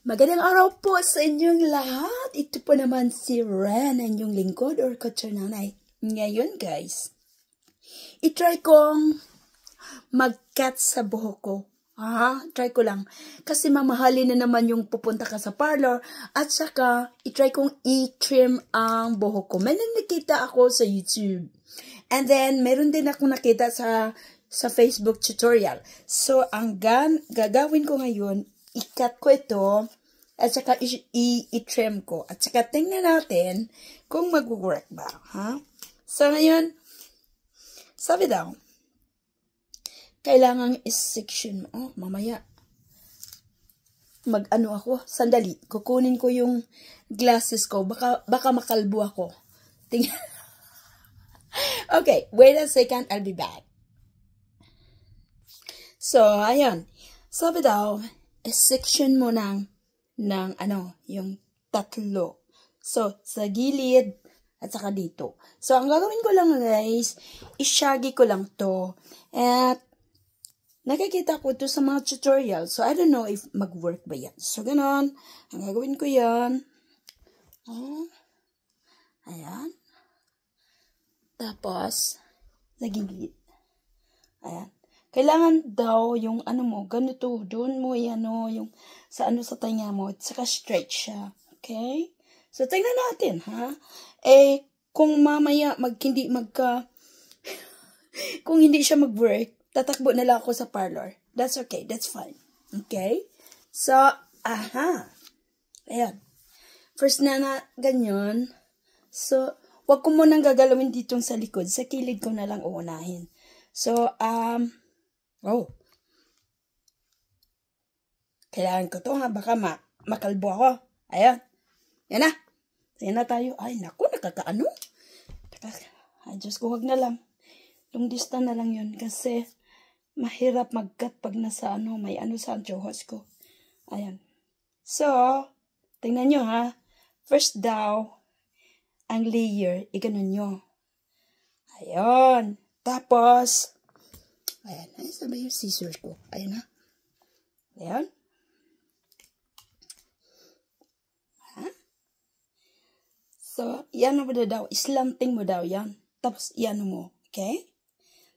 Magandang araw po sa inyong lahat. Ito po naman si Ren, ang inyong lingkod or kutsunanay. Ngayon guys, itry kong mag-cut sa buhok ko. Try ko lang. Kasi mamahalin na naman yung pupunta ka sa parlor. At saka, itry kong i-trim ang buhok ko. May nakita ako sa YouTube. And then, meron din ako nakita sa Facebook tutorial. So, ang gagawin ko ngayon, i-cut ko ito, at saka i-trim ko. At saka tingnan natin kung mag-work ba. So, ngayon, sabi daw, kailangan i-section mo. Mamaya, mag-ano ako, sandali, kukunin ko yung glasses ko. Baka makalbo ako. Tingnan. Okay, wait a second, I'll be back. So, ayan. Sabi daw, section mo ng yung tatlo. So, sa gilid, at saka dito. So, ang gagawin ko lang guys, i-shaggy ko lang to. At, nakikita ko to sa mga tutorial. So, I don't know if mag-work ba yan. So, ganon. Ang gagawin ko yan. Ayan. Tapos, sa gilid. Ayan. Kailangan daw yung mo, ganito, doon mo yung sa tainga mo, at saka stretch siya. Okay? So, tingnan natin, kung mamaya kung hindi siya mag-work, tatakbo na lang ako sa parlor. That's okay, that's fine. Okay? So, ayan. First na ganyan. So, wag ko munang gagalawin ditong sa likod. Sa kilid ko na lang uunahin. So, kailangan ko to baka makalbo ako. Ayan. Yan na. Yan na tayo. Ay, naku, nakakaano. Ay, Diyos ko, wag na lang. Long distance na lang yun. Kasi, mahirap mag-cut pag nasa may sa antiyohos ko. Ayan. So, tingnan nyo First daw, ang layer, iganon nyo. Ayan. Tapos, ayan. Ay, sabi yung scissors ko. Ayan na. Ayan. So, yan mo daw. Islanting mo daw yan. Tapos, yan mo. Okay?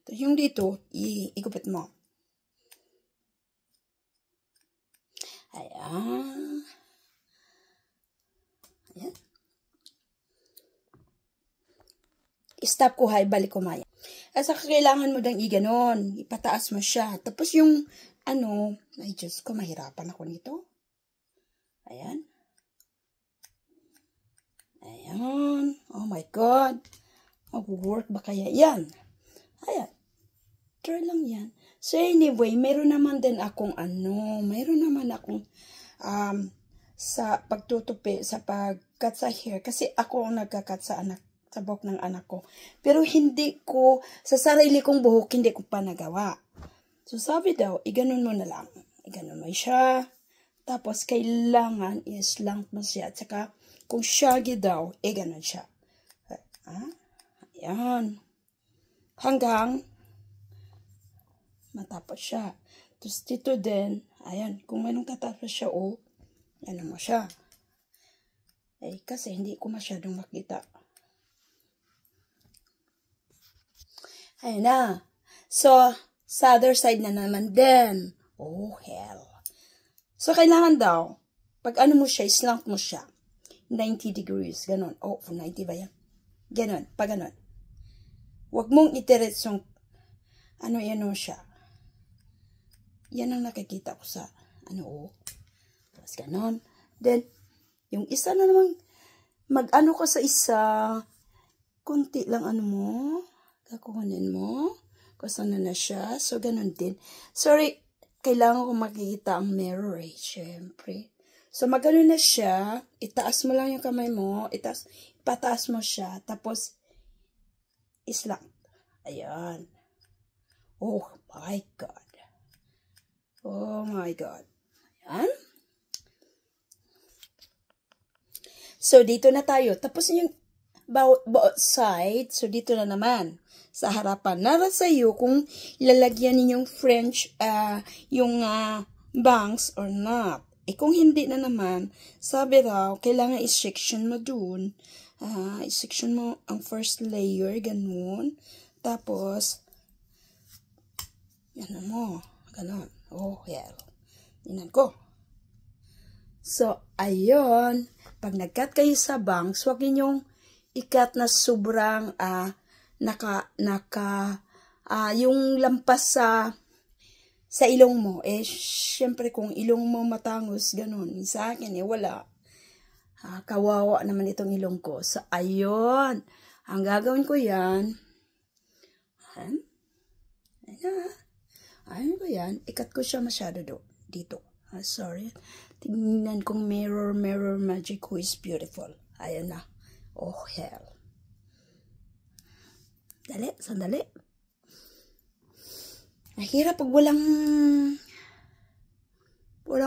Tapos, yung dito, ikupit mo. Ayan. Ayan. I-stop ko balik ko maya. At saka kailangan mo dang iganon. Ipataas mo siya. Tapos yung, ay Diyos ko, mahirapan ako nito. Ayan. Ayan. Oh my God. Mag-work ba kaya yan? Ayan. Try lang yan. So anyway, meron naman din akong sa pagtutupi, sa pag-cut sa hair. Kasi ako ang nagka-cut sa buhok ng anak ko. Pero hindi ko, sa sarili kong buhok, hindi ko pa nagawa. So sabi daw, iganon mo na lang. Iganon mo siya. Tapos kailangan i-slant mo siya. At saka, kung shaggy daw, ganon siya. Ayan. Hanggang matapos siya. Tapos dito din, ayan, kung mayroong tatapos siya, ano mo siya. Kasi hindi ko masyadong makita. Ayan na. So, sa other side na naman din. Oh, hell. So, kailangan daw, pag mo siya, slant mo siya. 90 degrees, ganon. 90 ba yan? Ganon, pag ganon. Huwag mong itiretsong, siya. Yan ang nakikita ko sa, Tapos ganon. Then, yung isa na naman, ka sa isa, kunti lang mo, kakuhanin mo, kusana na siya. So, ganon din. Sorry, kailangan ko makikita ang mirror syempre. So, magano na siya, itaas mo lang yung kamay mo, ipataas mo siya, tapos, islang. Ayan. Oh my God. Oh my God. Ayan. So, dito na tayo. Tapos, yung both side, so, dito na naman. Sa harapan. Nara sa iyo kung ilalagyan ninyong French, yung bangs or not. kung hindi na naman, sabi raw, kailangan i-section mo dun. I-section mo ang first layer, ganun. Tapos, yan mo, ganun. Oh, hell. Tingnan ko. So, ayun. Pag nag-cut kayo sa bangs, huwag ninyong i-cut na sobrang, yung lampas sa ilong mo. Syempre kung ilong mo matangos, ganun. Sa akin, wala. Kawawa naman itong ilong ko. So, ayun. Ang gagawin ko yan. Ayun ko yan. Ikat ko siya masyado dito. Sorry. Tingnan kong mirror magic who is beautiful. Ayan na. Oh, hell. Dali, sandali. Nahirap pag walang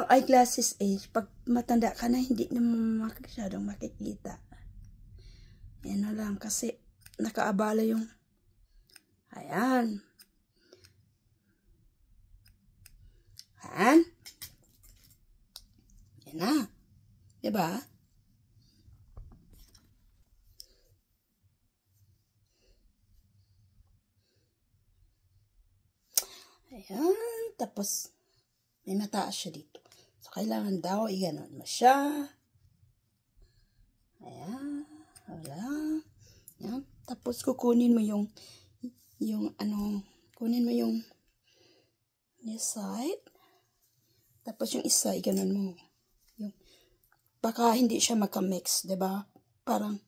eyeglasses Pag matanda ka na, hindi na masyadong makikita. Yan na lang, kasi nakaabala yung, ayan. Ayan. Yan na. Diba? Ayan. Tapos, may mataas siya dito. So, kailangan daw, i-ganon mo siya. Ayan. Wala. Ayan. Tapos, kukunin mo yung kunin mo yung this side. Tapos, yung isa, i-ganon mo. Baka hindi siya makamix, diba? Parang,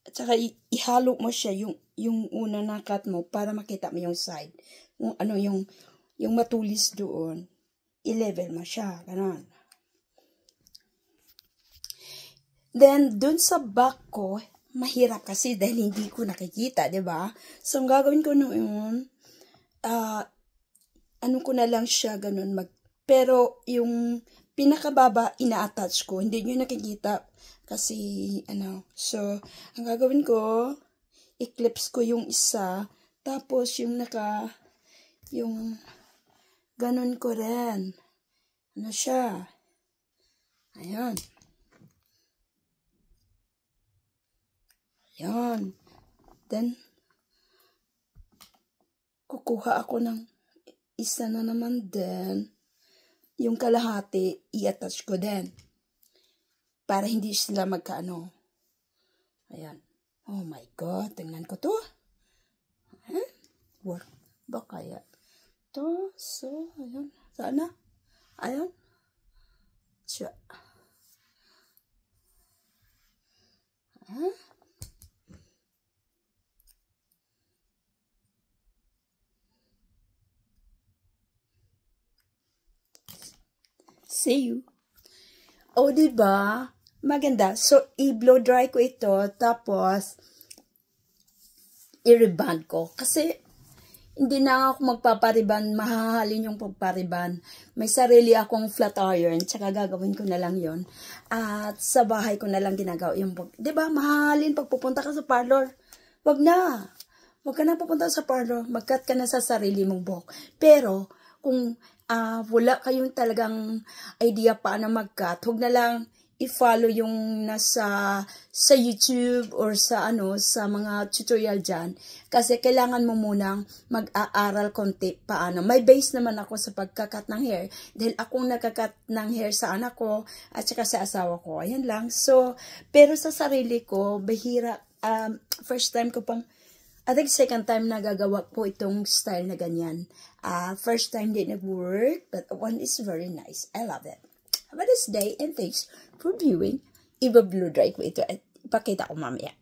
at saka ihalo mo siya yung una na cut mo para makita mo yung side. Yung matulis doon, i-level mo siya, ganon. Then, dun sa back ko, mahirap kasi dahil hindi ko nakikita, diba? So, ang gagawin ko noon, ko na lang siya, ganon, pero yung pinakababa, ina-attach ko. Hindi nyo nakikita kasi, So, ang gagawin ko, i-clips ko yung isa, tapos yung ganon ko rin. Siya? Ayan. Ayan. Then, kukuha ako ng isa na naman din. Yung kalahati, i-attach ko din. Para hindi sila magkaano. Ayan. Oh my God. Tingnan ko to. Work ba kaya? To. So, ayan. Sana. Ayan. Siya. See you. O, diba? Maganda. So, i-blow dry ko ito. Tapos, i-reband ko. Kasi, hindi na ako magpapariban. Mahahalin yung pagpariban. May sarili akong flat iron. Tsaka gagawin ko na lang yon. At sa bahay ko na lang ginagawa yung diba? Mahahalin pag pupunta ka sa parlor. Wag na. Wag ka na pupunta sa parlor. Mag-cut ka na sa sarili mong buhok. Pero, kung wala kayong talagang idea paano mag-cut, huwag na lang i-follow yung nasa sa YouTube or sa mga tutorial dyan. Kasi kailangan mo munang mag-aaral konti paano. May base naman ako sa pagkakat ng hair. Dahil akong nagkakat ng hair sa anak ko at saka sa asawa ko. Ayan lang. So, pero sa sarili ko, bahira, first time ko pang, I think second time nagagawa po itong style na ganyan. First time din nag-work, but one is very nice. I love it. Have a nice day and thanks for viewing. Iba-blow dry ko ito at ipakita ko mamaya.